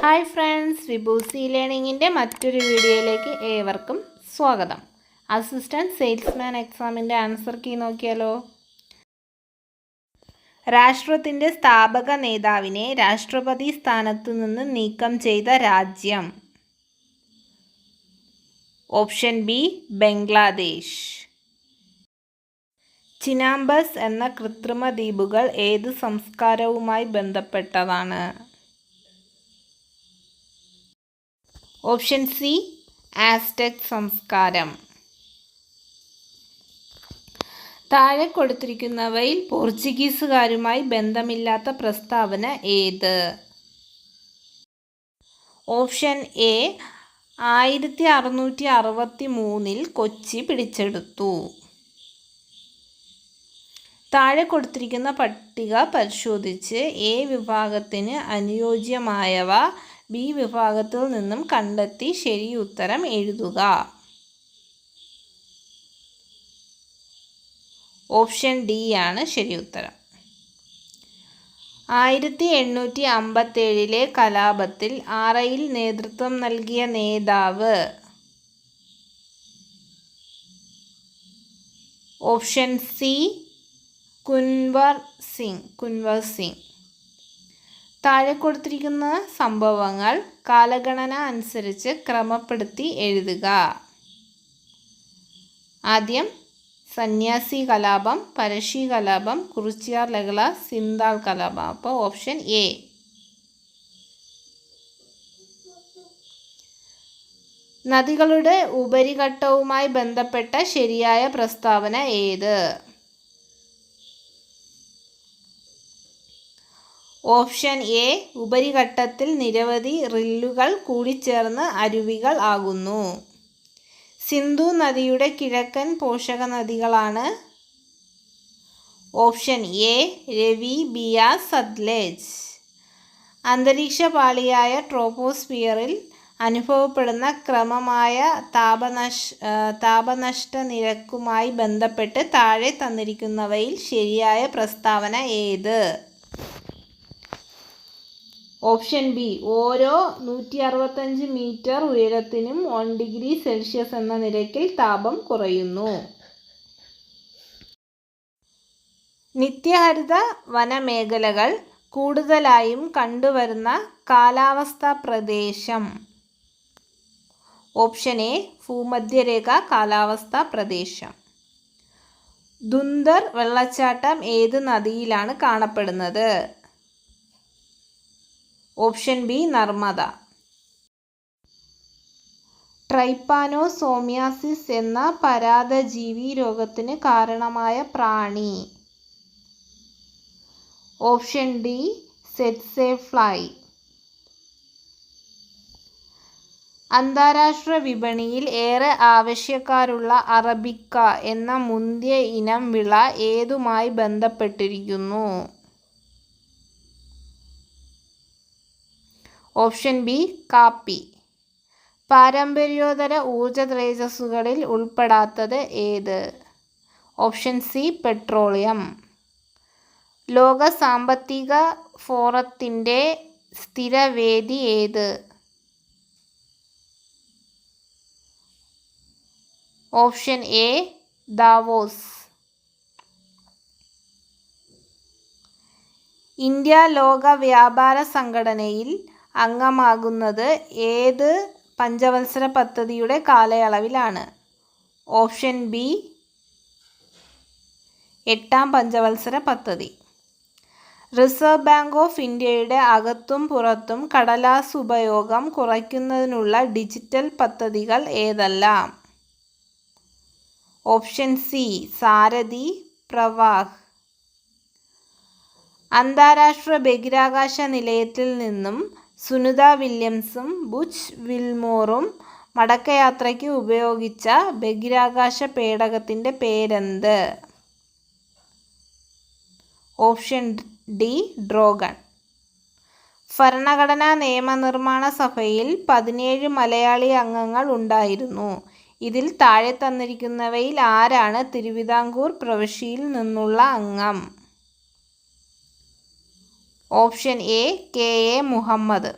Hi friends, വിഭൂസി ലേണിങ്ങിൻ്റെ മറ്റൊരു വീഡിയോയിലേക്ക് ഏവർക്കും സ്വാഗതം. അസിസ്റ്റൻറ്റ് സെയിൽസ്മാൻ എക്സാമിൻ്റെ ആൻസർ കീ നോക്കിയാലോ. രാഷ്ട്രത്തിൻ്റെ സ്ഥാപക നേതാവിനെ രാഷ്ട്രപതി സ്ഥാനത്തു നിന്ന് നീക്കം ചെയ്ത രാജ്യം. Option B Bangladesh. ചിനാംബസ് എന്ന കൃത്രിമ ദ്വീപുകൾ ഏത് സംസ്കാരവുമായി ബന്ധപ്പെട്ടതാണ്? ഓപ്ഷൻ സി ആസ്ടെക് സംസ്കാരം. താഴെ കൊടുത്തിരിക്കുന്നവയിൽ പോർച്ചുഗീസുകാരുമായി ബന്ധമില്ലാത്ത പ്രസ്താവന ഏത്? ഓപ്ഷൻ എ 1663 കൊച്ചി പിടിച്ചെടുത്തു. താഴെ കൊടുത്തിരിക്കുന്ന പട്ടിക പരിശോധിച്ച് എ വിഭാഗത്തിന് അനുയോജ്യമായവ ബി വിഭാഗത്തിൽ നിന്നും കണ്ടെത്തി ശരി ഉത്തരം എഴുതുക. ഓപ്ഷൻ ഡി ആണ് ശരി ഉത്തരം. 1857 കലാപത്തിൽ ആറയിൽ നേതൃത്വം നൽകിയ നേതാവ്. Option C Kunwar Singh. താഴെ കൊടുത്തിരിക്കുന്ന സംഭവങ്ങൾ കാലഗണന അനുസരിച്ച് ക്രമപ്പെടുത്തി എഴുതുക. ആദ്യം സന്യാസി കലാപം, പഴശ്ശി കലാപം, കുറിച്യാർ ലഹള, സിന്താൾ കലാപം. അപ്പോൾ ഓപ്ഷൻ എ. നദികളുടെ ഉപരിഘട്ടവുമായി ബന്ധപ്പെട്ട ശരിയായ പ്രസ്താവന ഏത്? Option A. ഉപരിഘട്ടത്തിൽ നിരവധി റില്ലുകൾ കൂടിച്ചേർന്ന് അരുവികൾ ആകുന്നു. സിന്ധു നദിയുടെ കിഴക്കൻ പോഷക നദികളാണ്. Option A. രവി, ബിയാസ്, സത്ലജ്. അന്തരീക്ഷ പാളിയായ ട്രോപ്പോസ്ഫിയറിൽ അനുഭവപ്പെടുന്ന ക്രമമായ താപനഷ്ട നിരക്കുമായി ബന്ധപ്പെട്ട് താഴെ തന്നിരിക്കുന്നവയിൽ ശരിയായ പ്രസ്താവന ഏത്? Option B. ഓരോ 165 മീറ്റർ ഉയരത്തിനും 1 ഡിഗ്രി സെൽഷ്യസ് എന്ന നിരക്കിൽ താപം കുറയുന്നു. നിത്യഹരിത വനമേഖലകൾ കൂടുതലായും കണ്ടുവരുന്ന കാലാവസ്ഥാ പ്രദേശം. Option A. ഭൂമധ്യരേഖ കാലാവസ്ഥാ പ്രദേശം. ധുന്ദർ വെള്ളച്ചാട്ടം ഏത് നദിയിലാണ് കാണപ്പെടുന്നത്? Option B. നർമ്മദ. ട്രൈപ്പാനോസോമിയാസിസ് എന്ന പരാദജീവി രോഗത്തിന് കാരണമായ പ്രാണി. Option D. Tsetse fly. അന്താരാഷ്ട്ര വിപണിയിൽ ഏറെ ആവശ്യക്കാരുള്ള അറബിക്ക എന്ന മുന്തിയ ഇനം വിള ഏതുമായി ബന്ധപ്പെട്ടിരിക്കുന്നു? Option B. കാപ്പി. പാരമ്പര്യോത്തര ഊർജ സ്രോതസ്സുകളിൽ ഉൾപ്പെടാത്തത് ഏത്? Option C. പെട്രോളിയം. ലോക സാമ്പത്തിക ഫോറത്തിൻ്റെ സ്ഥിരവേദി ഏത്? Option A. ദാവോസ്. ഇന്ത്യ ലോക വ്യാപാര സംഘടനയിൽ അംഗമാകുന്നത് ഏത് പഞ്ചവത്സര പദ്ധതിയുടെ കാലയളവിലാണ്? Option B. 8ാം പഞ്ചവത്സര പദ്ധതി. റിസർവ് ബാങ്ക് ഓഫ് ഇന്ത്യയുടെ അകത്തും പുറത്തും കടലാസ് ഉപയോഗം കുറയ്ക്കുന്നതിനുള്ള ഡിജിറ്റൽ പദ്ധതികൾ ഏതെല്ലാം? Option C. സാരഥി, പ്രവാഹ്. അന്താരാഷ്ട്ര ബഹിരാകാശ നിലയത്തിൽ നിന്നും സുനിത വില്യംസും ബുച്ച് വിൽമോറും മടക്കയാത്രയ്ക്ക് ഉപയോഗിച്ച ബഹിരാകാശ പേടകത്തിൻ്റെ പേരെന്ത്? Option D. ഡ്രാഗൺ. ഭരണഘടനാ നിയമനിർമ്മാണ സഭയിൽ 17 മലയാളി അംഗങ്ങൾ ഉണ്ടായിരുന്നു. ഇതിൽ താഴെ തന്നിരിക്കുന്നവയിൽ ആരാണ് തിരുവിതാംകൂർ പ്രവിശ്യയിൽ നിന്നുള്ള അംഗം? Option A K A Muhammad.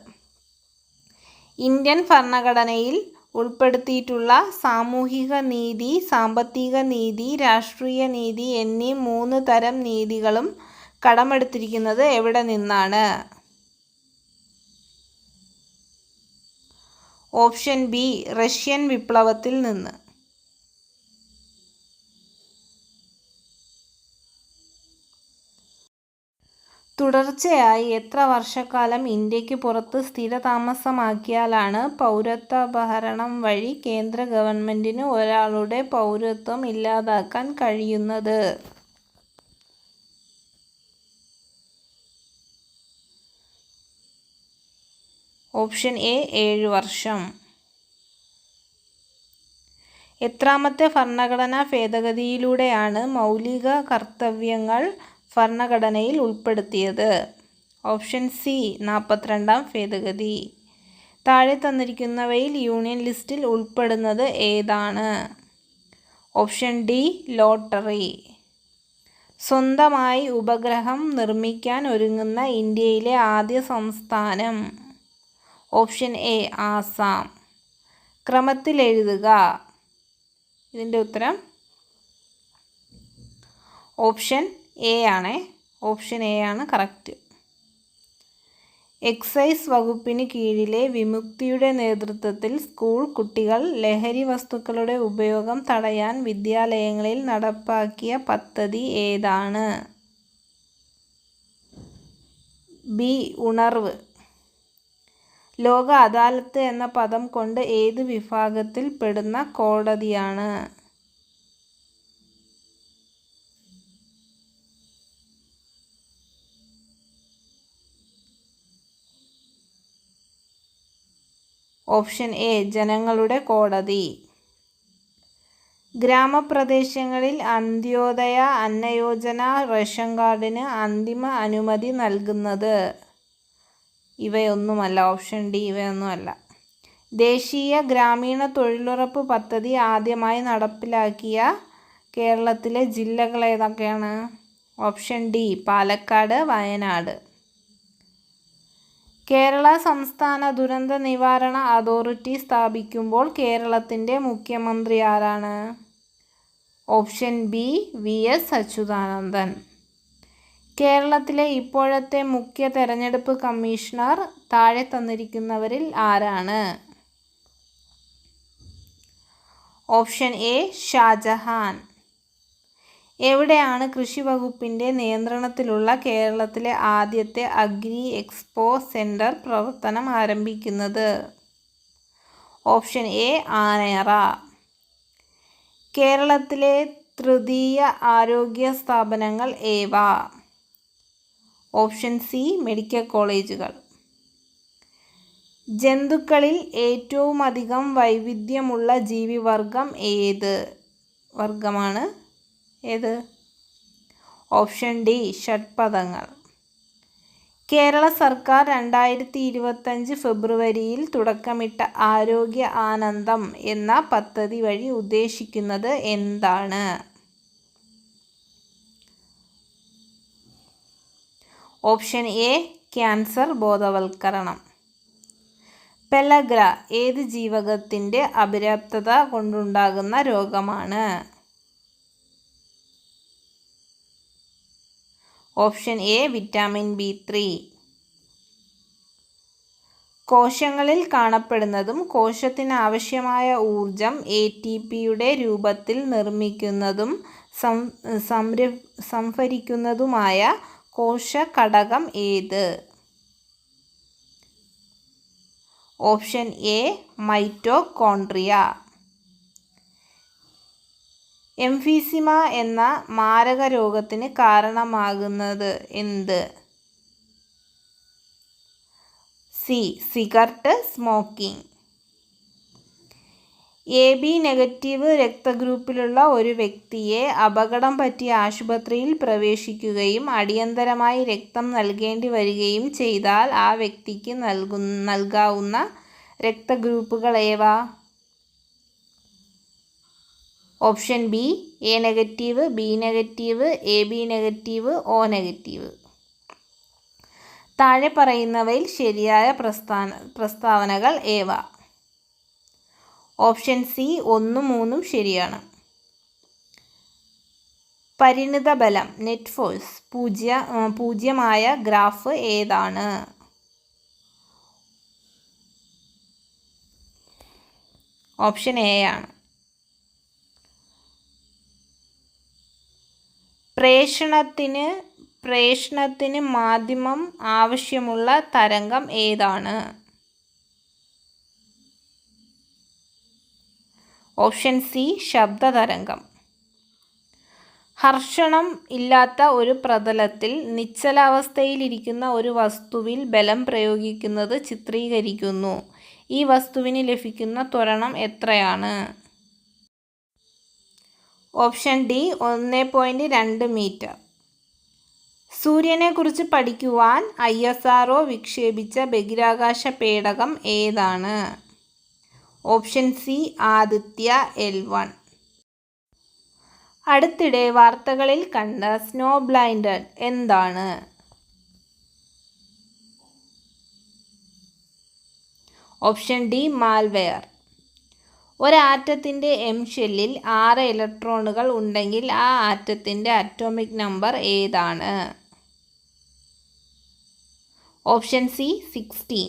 Indian ഭരണഘടനയിൽ ഉൾപ്പെടുത്തിയിട്ടുള്ള സാമൂഹിക നീതി, സാമ്പത്തിക നീതി, രാഷ്ട്രീയ നീതി എന്നീ 3 തരം നീതികളും കടമെടുത്തിരിക്കുന്നത് എവിടെ നിന്നാണ്? ഓപ്ഷൻ ബി, റഷ്യൻ വിപ്ലവത്തിൽ നിന്ന്. തുടർച്ചയായി എത്ര വർഷക്കാലം ഇന്ത്യക്ക് പുറത്ത് സ്ഥിരതാമസമാക്കിയാലാണ് പൗരത്വഭരണം വഴി കേന്ദ്ര ഗവൺമെൻറ്റിന് ഒരാളുടെ പൗരത്വം ഇല്ലാതാക്കാൻ കഴിയുന്നത്? ഓപ്ഷൻ എ 7 വർഷം. എത്രാമത്തെ ഭരണഘടനാ ഭേദഗതിയിലൂടെയാണ് മൗലിക കർത്തവ്യങ്ങൾ ഭരണഘടനയിൽ ഉൾപ്പെടുത്തിയത്? ഓപ്ഷൻ സി 42-ാം ഭേദഗതി. താഴെ തന്നിരിക്കുന്നവയിൽ യൂണിയൻ ലിസ്റ്റിൽ ഉൾപ്പെടുന്നത് ഏതാണ്? Option D lottery. സ്വന്തമായി ഉപഗ്രഹം നിർമ്മിക്കാൻ ഒരുങ്ങുന്ന ഇന്ത്യയിലെ ആദ്യ സംസ്ഥാനം? Option A Assam. ക്രമത്തിൽ എഴുതുക. ഇതിൻ്റെ ഉത്തരം ഓപ്ഷൻ എ ആണ്. ഓപ്ഷൻ എ ആണ് കറക്റ്റ്. എക്സൈസ് വകുപ്പിന് കീഴിലെ വിമുക്തിയുടെ നേതൃത്വത്തിൽ സ്കൂൾ കുട്ടികൾ ലഹരി വസ്തുക്കളുടെ ഉപയോഗം തടയാൻ വിദ്യാലയങ്ങളിൽ നടപ്പാക്കിയ പദ്ധതി ഏതാണ്? ബി ഉണർവ്. ലോക അദാലത്ത് എന്ന പദം കൊണ്ട് ഏത് വിഭാഗത്തിൽ പെടുന്ന കോടതിയാണ്? ഓപ്ഷൻ എ ജനങ്ങളുടെ കോടതി. ഗ്രാമപ്രദേശങ്ങളിൽ അന്ത്യോദയ അന്നയോജന റേഷൻ കാർഡിന് അന്തിമ അനുമതി നൽകുന്നത്? ഇവയൊന്നുമല്ല. ഓപ്ഷൻ ഡി ഇവയൊന്നുമല്ല. ദേശീയ ഗ്രാമീണ തൊഴിലുറപ്പ് പദ്ധതി ആദ്യമായി നടപ്പിലാക്കിയ കേരളത്തിലെ ജില്ലകൾ ഏതൊക്കെയാണ്? Option D Palakkad, Wayanad. കേരള സംസ്ഥാന ദുരന്ത നിവാരണ അതോറിറ്റി സ്ഥാപിക്കുമ്പോൾ കേരളത്തിൻ്റെ മുഖ്യമന്ത്രി ആരാണ്? Option B V S Achuthanandan. കേരളത്തിലെ ഇപ്പോഴത്തെ മുഖ്യ തെരഞ്ഞെടുപ്പ് കമ്മീഷണർ താഴെ തന്നിരിക്കുന്നവരിൽ ആരാണ്? Option A Shajahan. എവിടെയാണ് കൃഷി വകുപ്പിൻ്റെ നിയന്ത്രണത്തിലുള്ള കേരളത്തിലെ ആദ്യത്തെ അഗ്രി എക്സ്പോ സെൻറ്റർ പ്രവർത്തനം ആരംഭിക്കുന്നത്? Option A Anayara. കേരളത്തിലെ തൃതീയ ആരോഗ്യ സ്ഥാപനങ്ങൾ ഏവ? ഓപ്ഷൻ സി മെഡിക്കൽ കോളേജുകൾ. ജന്തുക്കളിൽ ഏറ്റവുമധികം വൈവിധ്യമുള്ള ജീവിവർഗം ഏത് വർഗമാണ്? ഏത്? Option D ഷഡ്പദങ്ങൾ. കേരള സർക്കാർ 2025 ഫെബ്രുവരിയിൽ തുടക്കമിട്ട ആരോഗ്യ ആനന്ദം എന്ന പദ്ധതി വഴി ഉദ്ദേശിക്കുന്നത് എന്താണ്? ഓപ്ഷൻ എ ക്യാൻസർ ബോധവൽക്കരണം. പെലഗ്ര ഏത് ജീവകത്തിൻ്റെ അപര്യാപ്തത കൊണ്ടുണ്ടാകുന്ന രോഗമാണ്? Option A vitamin B3. കോശങ്ങളിൽ കാണപ്പെടുന്നതും കോശത്തിന് ആവശ്യമായ ഊർജം ATPയുടെ രൂപത്തിൽ നിർമ്മിക്കുന്നതും സംഭരിക്കുന്നതുമായ കോശഘടകം ഏത്? Option A mitochondria. എംഫീസിമ എന്ന മാരക രോഗത്തിന് കാരണമാകുന്നത് എന്ത്? C cigarette smoking. AB negative രക്തഗ്രൂപ്പിലുള്ള ഒരു വ്യക്തിയെ അപകടം പറ്റി ആശുപത്രിയിൽ പ്രവേശിക്കുകയും അടിയന്തരമായി രക്തം നൽകേണ്ടി വരികയും ചെയ്താൽ ആ വ്യക്തിക്ക് നൽകാവുന്ന രക്തഗ്രൂപ്പുകൾ ഏവ? Option B A negative, B negative, AB negative, O negative. താഴെ പറയുന്നവയിൽ ശരിയായ പ്രസ്താവനകൾ ഏവ? ഓപ്ഷൻ സി 1, 3 ശരിയാണ്. പരിണിത ബലം നെറ്റ് ഫോഴ്സ് പൂജ്യമായ ഗ്രാഫ് ഏതാണ്? ഓപ്ഷൻ എ ആണ്. പ്രേഷണത്തിന് മാധ്യമം ആവശ്യമുള്ള തരംഗം ഏതാണ്? Option C ശബ്ദതരംഗം. ഹർഷണം ഇല്ലാത്ത ഒരു പ്രതലത്തിൽ നിശ്ചലാവസ്ഥയിലിരിക്കുന്ന ഒരു വസ്തുവിൽ ബലം പ്രയോഗിക്കുന്നത് ചിത്രീകരിക്കുന്നു. ഈ വസ്തുവിന് ലഭിക്കുന്ന ത്വരണം എത്രയാണ്? Option D 1.2 metre. സൂര്യനെക്കുറിച്ച് പഠിക്കുവാൻ ISRO വിക്ഷേപിച്ച ബഹിരാകാശ പേടകം ഏതാണ്? Option C Aditya L1. അടുത്തിടെ വാർത്തകളിൽ കണ്ട സ്നോ ബ്ലൈൻഡഡ് എന്താണ്? Option D malware. ഒരാറ്റത്തിൻ്റെ M ഷെല്ലിൽ 6 ഇലക്ട്രോണുകൾ ഉണ്ടെങ്കിൽ ആ ആറ്റത്തിൻ്റെ അറ്റോമിക് നമ്പർ ഏതാണ്? Option C 16.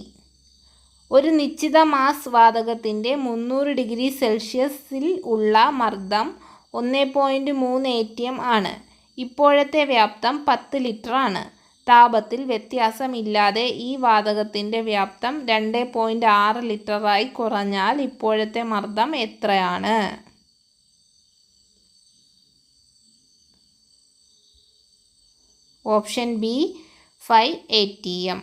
ഒരു നിശ്ചിത മാസ് വാതകത്തിൻ്റെ 300 ഡിഗ്രി സെൽഷ്യസിൽ ഉള്ള മർദ്ദം 1.3 atm ആണ്. ഇപ്പോഴത്തെ വ്യാപ്തം 10 ലിറ്റർ ആണ്. താപത്തിൽ വ്യത്യാസമില്ലാതെ ഈ വാതകത്തിൻ്റെ വ്യാപ്തം 2.6 ലിറ്ററായി കുറഞ്ഞാൽ ഇപ്പോഴത്തെ മർദ്ദം എത്രയാണ്? Option B 5 atm.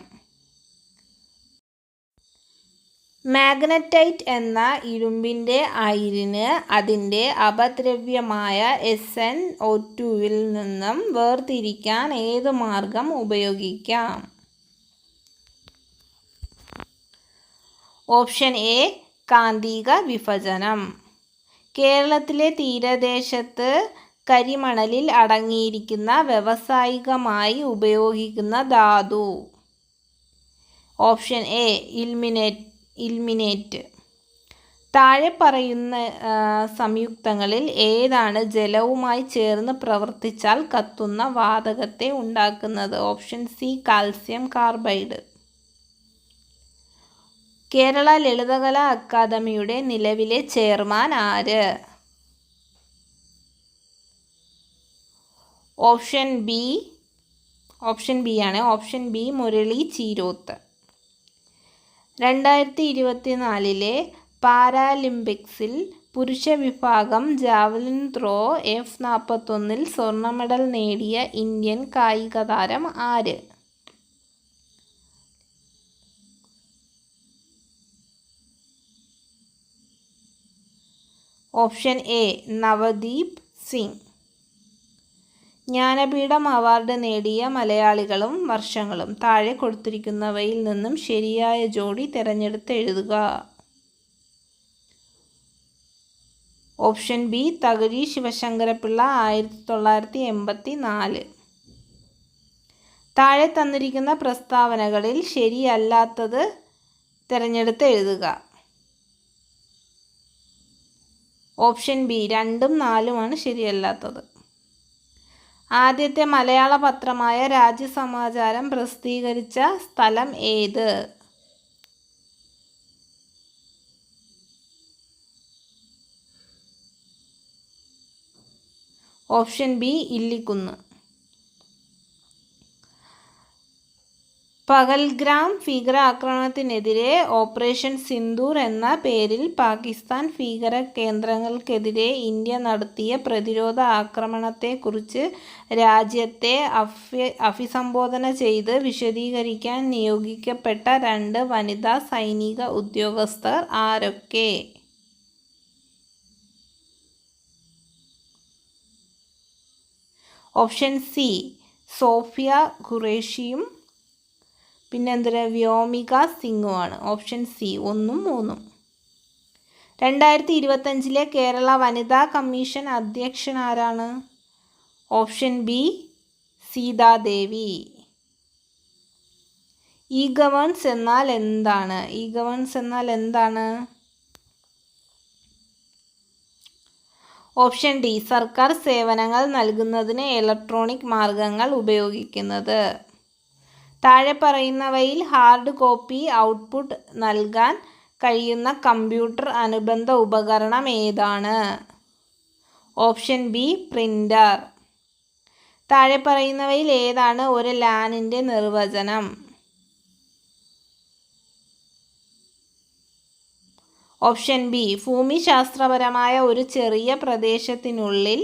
മാഗ്നറ്റൈറ്റ് എന്ന ഇരുമ്പിൻ്റെ അയിരിന് അതിൻ്റെ അപദ്രവ്യമായ SnO2-വിൽ നിന്നും വേർതിരിക്കാൻ ഏത് മാർഗം ഉപയോഗിക്കാം? ഓപ്ഷൻ എ കാന്തിക വിഭജനം. കേരളത്തിലെ തീരദേശത്ത് കരിമണലിൽ അടങ്ങിയിരിക്കുന്ന വ്യാവസായികമായി ഉപയോഗിക്കുന്ന ധാതു? Option A ilmenite. താഴെ പറയുന്ന സംയുക്തങ്ങളിൽ ഏതാണ് ജലവുമായി ചേർന്ന് പ്രവർത്തിച്ചാൽ കത്തുന്ന വാതകത്തെ ഉണ്ടാക്കുന്നത്? Option C calcium carbide. Kerala Lalithakala അക്കാദമിയുടെ നിലവിലെ ചെയർമാൻ ആര്? ഓപ്ഷൻ ബി ആണ്. Option B Murali Cheeroth. 2024 പാരാലിമ്പിക്സിൽ പുരുഷ വിഭാഗം ജാവലിൻ ത്രോ F41 സ്വർണ്ണ മെഡൽ നേടിയ ഇന്ത്യൻ കായിക താരം ആര്? Option A Navdeep Singh. Jnanpith award നേടിയ മലയാളികളും വർഷങ്ങളും. താഴെ കൊടുത്തിരിക്കുന്നവയിൽ നിന്നും ശരിയായ ജോഡി തിരഞ്ഞെടുത്ത് എഴുതുക. Option B Thakazhi Sivasankara Pillai 1984. താഴെ തന്നിരിക്കുന്ന പ്രസ്താവനകളിൽ ശരിയല്ലാത്തത് തിരഞ്ഞെടുത്ത് എഴുതുക. ഓപ്ഷൻ ബി 2ഉം 4ഉമാണ് ശരിയല്ലാത്തത്. ആദ്യത്തെ മലയാള പത്രമായ രാജ്യസമാചാരം പ്രസിദ്ധീകരിച്ച സ്ഥലം ഏത്? Option B Illikkunnu. പഹൽഗ്രാം ഭീകരാക്രമണത്തിനെതിരെ ഓപ്പറേഷൻ സിന്ദൂർ എന്ന പേരിൽ പാകിസ്ഥാൻ ഭീകര കേന്ദ്രങ്ങൾക്കെതിരെ ഇന്ത്യ നടത്തിയ പ്രതിരോധ ആക്രമണത്തെക്കുറിച്ച് രാജ്യത്തെ അഭിസംബോധന ചെയ്ത് വിശദീകരിക്കാൻ നിയോഗിക്കപ്പെട്ട 2 വനിതാ സൈനിക ഉദ്യോഗസ്ഥർ ആരൊക്കെ? ഓപ്ഷൻ സി സോഫിയ ഖുറേഷിയും വ്യോമിക സിംഗുമാണ്. ഓപ്ഷൻ സി 1ഉം 3ഉം. 2025 കേരള വനിതാ കമ്മീഷൻ അധ്യക്ഷൻ ആരാണ്? Option B Seethadevi. E governance എന്നാൽ എന്താണ്? ഇ ഗവേൺസ് എന്നാൽ എന്താണ്? ഓപ്ഷൻ ഡി, സർക്കാർ സേവനങ്ങൾ നൽകുന്നതിന് ഇലക്ട്രോണിക് മാർഗങ്ങൾ ഉപയോഗിക്കുന്നത്. താഴെ പറയുന്നവയിൽ ഹാർഡ് കോപ്പി ഔട്ട്പുട്ട് നൽകാൻ കഴിയുന്ന കമ്പ്യൂട്ടർ അനുബന്ധ ഉപകരണം ഏതാണ്? Option B, printer. താഴെ പറയുന്നവയിൽ ഏതാണ് ഒരു ലാനിൻ്റെ നിർവചനം? ഓപ്ഷൻ ബി, ഭൂമിശാസ്ത്രപരമായ ഒരു ചെറിയ പ്രദേശത്തിനുള്ളിൽ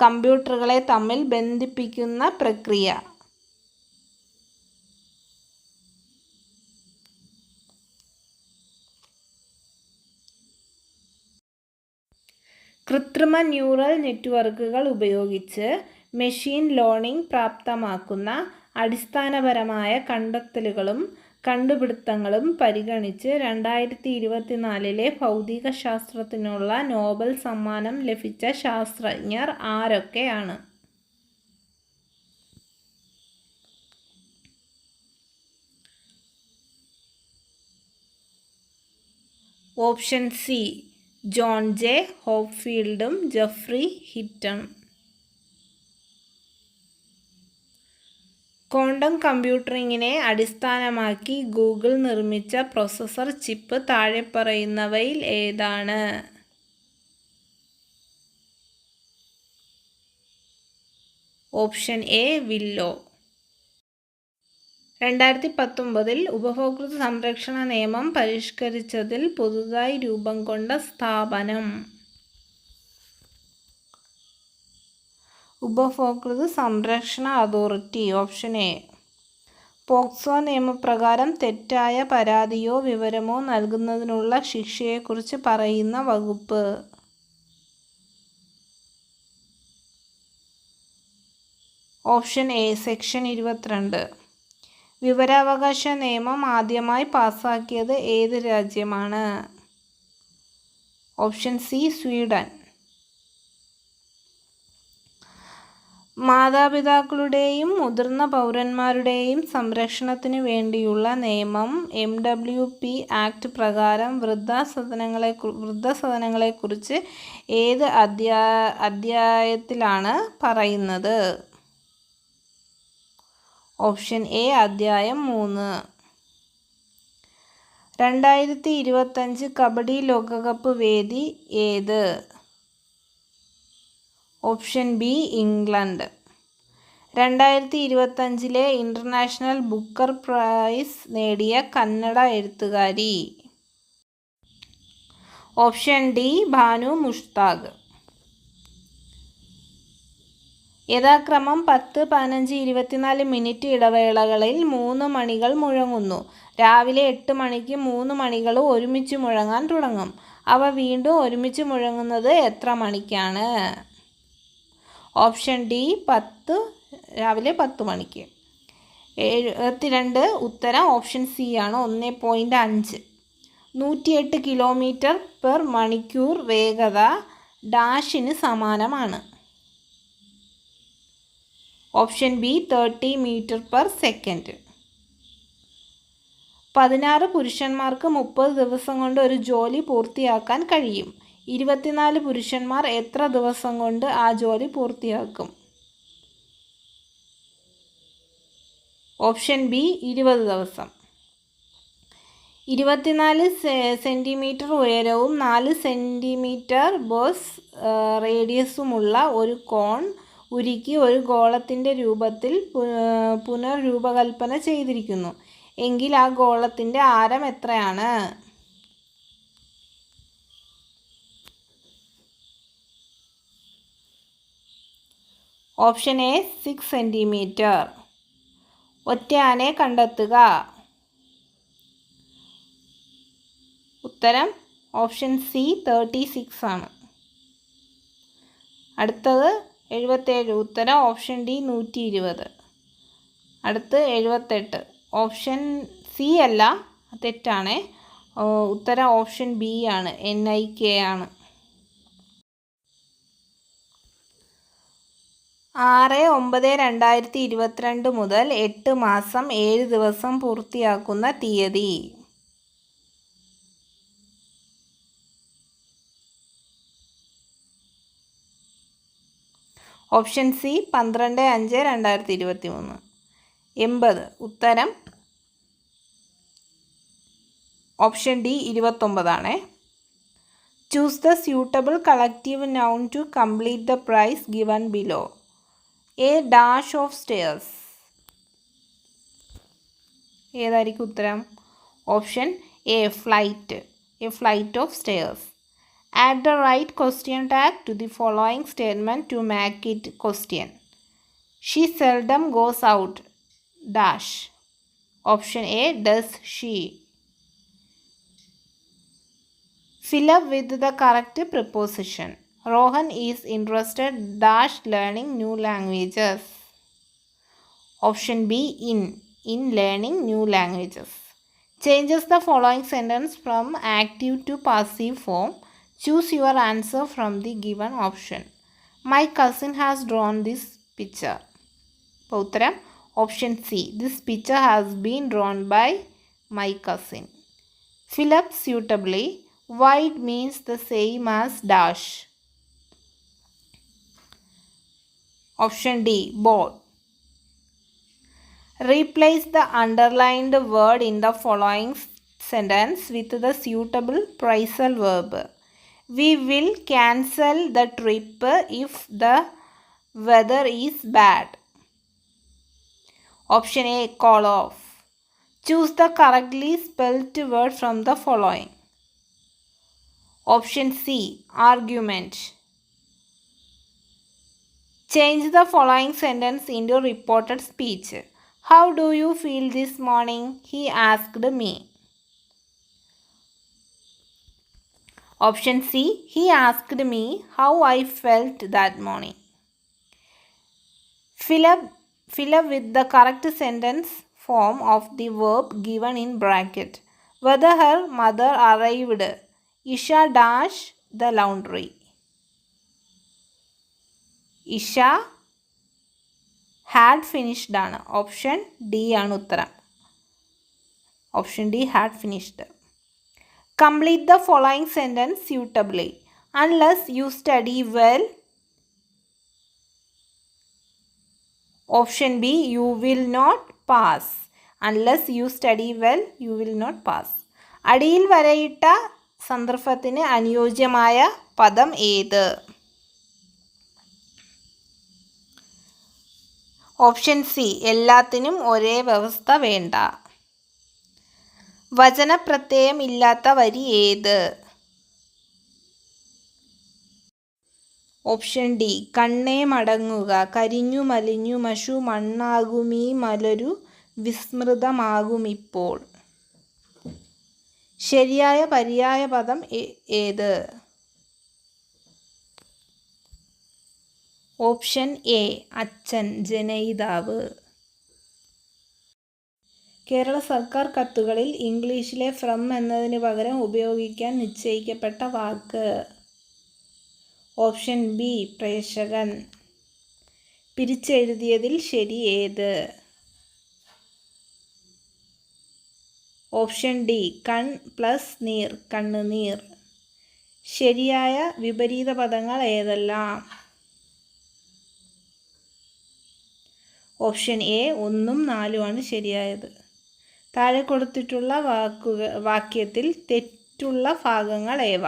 കമ്പ്യൂട്ടറുകളെ തമ്മിൽ ബന്ധിപ്പിക്കുന്ന പ്രക്രിയ. കൃത്രിമ ന്യൂറൽ നെറ്റ്വർക്കുകൾ ഉപയോഗിച്ച് മെഷീൻ ലേണിംഗ് പ്രാപ്തമാക്കുന്ന അടിസ്ഥാനപരമായ കണ്ടെത്തലുകളും കണ്ടുപിടുത്തങ്ങളും പരിഗണിച്ച് 2024 ഭൗതികശാസ്ത്രത്തിനുള്ള നോബൽ സമ്മാനം ലഭിച്ച ശാസ്ത്രജ്ഞർ ആരൊക്കെയാണ്? ഓപ്ഷൻ സി, ജോൺ ജെ ഹോപ്ഫീൽഡും ജെഫ്രി ഹിറ്റണും. ക്വാണ്ടം കമ്പ്യൂട്ടിങ്ങിനെ അടിസ്ഥാനമാക്കി ഗൂഗിൾ നിർമ്മിച്ച പ്രോസസർ ചിപ്പ് താഴെ പറയുന്നവയിൽ ഏതാണ്? Option A, willow. 2019 ഉപഭോക്തൃ സംരക്ഷണ നിയമം പരിഷ്കരിച്ചതിൽ പുതുതായി രൂപം കൊണ്ട സ്ഥാപനം. ഉപഭോക്തൃ സംരക്ഷണ അതോറിറ്റി. Option A. പോക്സോ നിയമപ്രകാരം തെറ്റായ പരാതിയോ വിവരമോ നൽകുന്നതിനുള്ള ശിക്ഷയെക്കുറിച്ച് പറയുന്ന വകുപ്പ്. Option A, section 22. വിവരാവകാശ നിയമം ആദ്യമായി പാസാക്കിയത് ഏത് രാജ്യമാണ്? Option C, Sweden. മാതാപിതാക്കളുടെയും മുതിർന്ന പൗരന്മാരുടെയും സംരക്ഷണത്തിന് വേണ്ടിയുള്ള നിയമം MWP ആക്ട് പ്രകാരം വൃദ്ധസദനങ്ങളെക്കുറിച്ച് ഏത് അധ്യായത്തിലാണ് പറയുന്നത്? ഓപ്ഷൻ എ, അധ്യായം 3. 2025 കബഡി ലോകകപ്പ് വേദി ഏത്? Option B, England. 2025 international Booker prize നേടിയ കന്നഡ എഴുത്തുകാരി. Option D, Banu Mushtaq. യഥാക്രമം 10, 15, 24 മിനിറ്റ് ഇടവേളകളിൽ 3 മണികൾ മുഴങ്ങുന്നു. രാവിലെ 8 മണിക്ക് 3 മണികളും ഒരുമിച്ച് മുഴങ്ങാൻ തുടങ്ങും. അവ വീണ്ടും ഒരുമിച്ച് മുഴങ്ങുന്നത് എത്ര മണിക്കാണ്? ഓപ്ഷൻ ഡി, രാവിലെ 10 മണിക്ക്. 72 ഉത്തരം ഓപ്ഷൻ സി ആണ്, 1.5. 108 km/മണിക്കൂർ വേഗത ഡാഷിന് സമാനമാണ്. Option B, 30 m/s. 16 പുരുഷന്മാർക്ക് 30 ദിവസം കൊണ്ട് ഒരു ജോലി പൂർത്തിയാക്കാൻ കഴിയും. 24 പുരുഷന്മാർ എത്ര ദിവസം കൊണ്ട് ആ ജോലി പൂർത്തിയാക്കും? ഓപ്ഷൻ ബി, 20 ദിവസം. 24 സെൻറ്റിമീറ്റർ ഉയരവും 4 സെൻറ്റിമീറ്റർ ബോസ് റേഡിയസുമുള്ള ഒരു കോൺ ഉരുക്കി ഒരു ഗോളത്തിൻ്റെ രൂപത്തിൽ പുനർരൂപകൽപ്പന ചെയ്തിരിക്കുന്നു എങ്കിൽ ആ ഗോളത്തിൻ്റെ ആരം എത്രയാണ്? Option A, 6 centimetre. ഒറ്റയാനെ കണ്ടെത്തുക. ഉത്തരം ഓപ്ഷൻ സി, 36 ആണ്. അടുത്തത് 77 ഉത്തരം ഓപ്ഷൻ ഡി, 120. അടുത്ത് 78 ഓപ്ഷൻ സി അല്ല, തെറ്റാണ്. ഉത്തരം ഓപ്ഷൻ ബി ആണ്, NIK ആണ്. 6/9/2022 മുതൽ 8 മാസം 7 ദിവസം പൂർത്തിയാക്കുന്ന തീയതി. Option C 12/5/2023. 80. ഉത്തരം option D 29 choose the suitable collective noun to complete the phrase given below. A dash of stairs. ഏതായിരിക്കും ഉത്തരം? Option A flight. A flight of stairs. Add the right question tag to the following statement to make it question. She seldom goes out. Dash. Option A. Does she? Fill up with the correct preposition. Rohan is interested dash learning new languages. Option B. In learning new languages. Changes the following sentence from active to passive form. Choose your answer from the given option. My cousin has drawn this picture. ഉത്തരം option C. This picture has been drawn by my cousin. Fill up suitably. Wide means the same as dash. Option D. Both. Replace the underlined word in the following sentence with the suitable phrasal verb. We will cancel the trip if the weather is bad. Option A. Call off. Choose the correctly spelled word from the following. Option C. Argument. Change the following sentence into reported speech. How do you feel this morning? He asked me. Option C. He asked me how I felt that morning. Fill up with the correct sentence form of the verb given in bracket. Whether her mother arrived. Isha dash the laundry. Isha had finished ആണ്. Option D ആണ് ഉത്തരം. Option D had finished. Complete the following sentence suitably. Unless you study well. Option B. You will not pass. Unless you study well, you will not pass. അടിയിൽ വരയിട്ട സന്ദർഭത്തിന് അനുയോജ്യമായ പദം ഏത്? Option C. എല്ലാത്തിനും ഒരേ വ്യവസ്ഥ വേണ്ട. വചനപ്രത്യയം ഇല്ലാത്ത വരി ഏത്? Option D. കണ്ണേ മടങ്ങുക, കരിഞ്ഞു മലിഞ്ഞു മഷു മണ്ണാകുമീ മലരു വിസ്മൃതമാകുമിപ്പോൾ. ശരിയായ പര്യായ പദം ഏത്? Option A. അച്ഛൻ, ജനയിതാവ്. കേരള സർക്കാർ കത്തുകളിൽ ഇംഗ്ലീഷിലെ ഫ്രം എന്നതിന് പകരം ഉപയോഗിക്കാൻ നിശ്ചയിക്കപ്പെട്ട വാക്ക്. Option B. പ്രേഷകൻ. പിരിച്ചെഴുതിയതിൽ ശരി ഏത്? Option D. കൺ പ്ലസ് നീർ, കണ്ണുനീർ. ശരിയായ വിപരീത പദങ്ങൾ ഏതെല്ലാം? ഓപ്ഷൻ എ 1ഉം 4ഉമാണ് ശരിയായത്. താഴെ കൊടുത്തിട്ടുള്ള വാക്യത്തിൽ തെറ്റുള്ള ഭാഗങ്ങൾ ഏവ?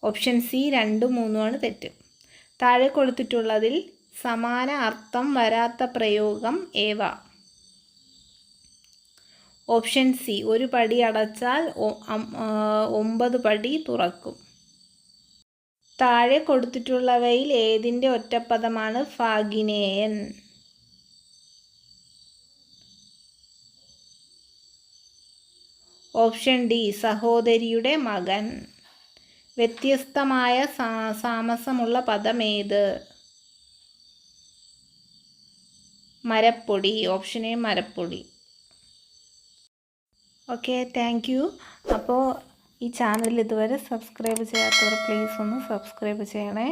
ഓപ്ഷൻ സി 2ഉം 3ഉമാണ് തെറ്റ്. താഴെ കൊടുത്തിട്ടുള്ളതിൽ സമാന അർത്ഥം വരാത്ത പ്രയോഗം ഏവ? Option C. ഒരു പടി അടച്ചാൽ 9 പടി തുറക്കും. താഴെ കൊടുത്തിട്ടുള്ളവയിൽ ഏതിൻ്റെ ഒറ്റപ്പദമാണ് ഫാഗിനേയൻ? Option D. സഹോദരിയുടെ മകൻ. വ്യത്യസ്തമായ സാമസമുള്ള പദം ഏത്? മരപ്പൊടി. ഓപ്ഷൻ എ മരപ്പൊടി. Okay, thank you. അപ്പോൾ ഈ ചാനൽ ഇതുവരെ സബ്സ്ക്രൈബ് ചെയ്യാത്തവർ പ്ലീസ് ഒന്ന് സബ്സ്ക്രൈബ് ചെയ്യണേ.